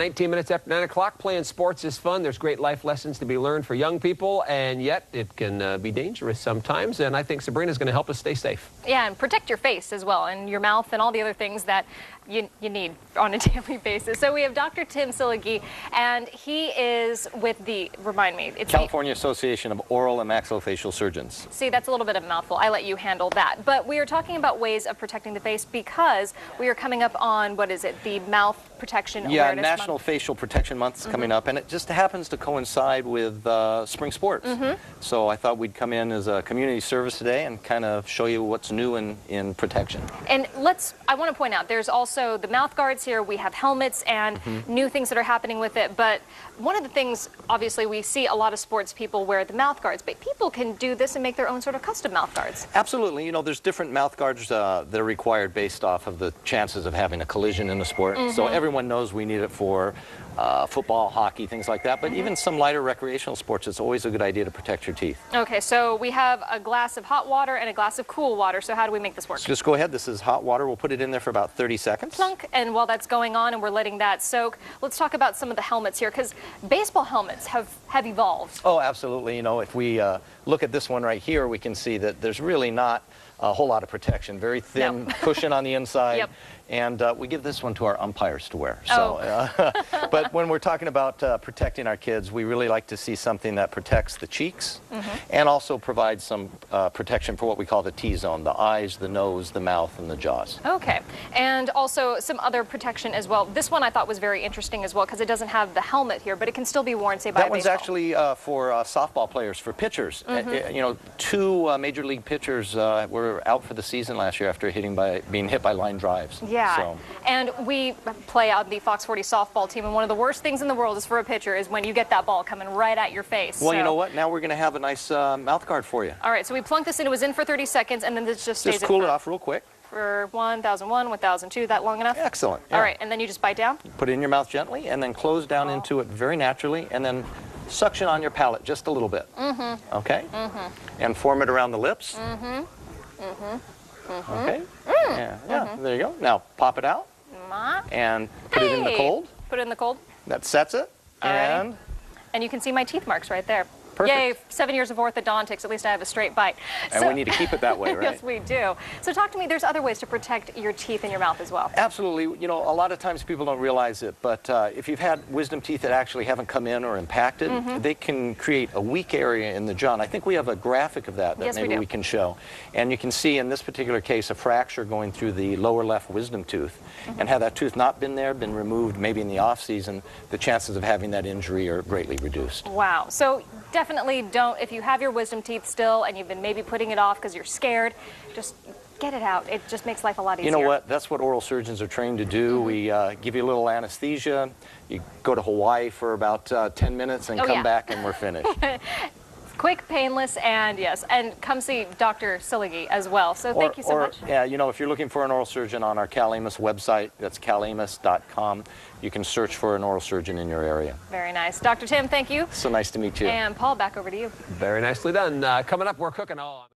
19 minutes after 9 o'clock, playing sports is fun. There's great life lessons to be learned for young people, and yet it can be dangerous sometimes, and I think Sabrina's going to help us stay safe. Yeah, and protect your face as well, and your mouth and all the other things that you need on a daily basis. So we have Dr. Tim Silegy, and he is with the, remind me, it's California Association of Oral and Maxillofacial Surgeons. See, that's a little bit of a mouthful. I let you handle that. But we are talking about ways of protecting the face because we are coming up on, what is it, the Mouth Protection Awareness Month. National Facial Protection Month's coming up, and it just happens to coincide with spring sports. So I thought we'd come in as a community service today and kind of show you what's new in protection. And I want to point out, there's also the mouth guards here. We have helmets and new things that are happening with it. But one of the things, obviously, we see a lot of sports people wear the mouth guards, but people can do this and make their own sort of custom mouth guards. Absolutely. You know, there's different mouth guards that are required based off of the chances of having a collision in the sport. So everyone knows we need it for football, hockey, things like that. But even some lighter recreational sports, it's always a good idea to protect your teeth. Okay, so we have a glass of hot water and a glass of cool water. So how do we make this work? So just go ahead. This is hot water. We'll put it in there for about 30 seconds. Plunk. And while that's going on and we're letting that soak, let's talk about some of the helmets here, because baseball helmets have evolved. Oh, absolutely. You know, if we look at this one right here, we can see that there's really not a whole lot of protection. Very thin cushion on the inside. And we give this one to our umpires to wear. So, but when we're talking about protecting our kids, we really like to see something that protects the cheeks and also provides some protection for what we call the T-zone, the eyes, the nose, the mouth, and the jaws. Okay. And also some other protection as well. This one I thought was very interesting as well because it doesn't have the helmet here, but it can still be worn, say, by that a one's baseball. actually for softball players, for pitchers. You know, two major league pitchers were out for the season last year after being hit by line drives. Yeah, so. And we play on the FOX40 softball team, and one of the worst things in the world is for a pitcher is when you get that ball coming right at your face. Well, you know what? Now we're going to have a nice mouth guard for you. All right, so we plunk this in. It was in for 30 seconds, and then this just stays Just cool it off real quick. For 1001, 1002, that long enough? Excellent. Yeah. All right, and then you just bite down? Put it in your mouth gently, and then close down into it very naturally, and then suction on your palate just a little bit. Okay? And form it around the lips. Okay? Yeah, there you go. Now pop it out and put it in the cold. Put it in the cold. That sets it. And you can see my teeth marks right there. Perfect. Yay, 7 years of orthodontics, at least I have a straight bite. And we need to keep it that way, right? Yes, we do. So talk to me, there's other ways to protect your teeth and your mouth as well. Absolutely. You know, a lot of times people don't realize it, but if you've had wisdom teeth that actually haven't come in or impacted, they can create a weak area in the jaw. And I think we have a graphic of that Yes, maybe we can show. And you can see in this particular case a fracture going through the lower left wisdom tooth. And had that tooth not been there, been removed maybe in the off season, the chances of having that injury are greatly reduced. Wow. So definitely don't, if you have your wisdom teeth still and you've been maybe putting it off because you're scared, just get it out. It just makes life a lot easier. You know what? That's what oral surgeons are trained to do. We give you a little anesthesia. You go to Hawaii for about 10 minutes and come back and we're finished. Quick, painless, and yes, and come see Dr. Silegy as well. So thank you so much. Yeah, you know, if you're looking for an oral surgeon on our Cal Amos website, that's calamus.com, you can search for an oral surgeon in your area. Very nice. Dr. Tim, thank you. So nice to meet you. And Paul, back over to you. Very nicely done. Coming up, we're cooking all.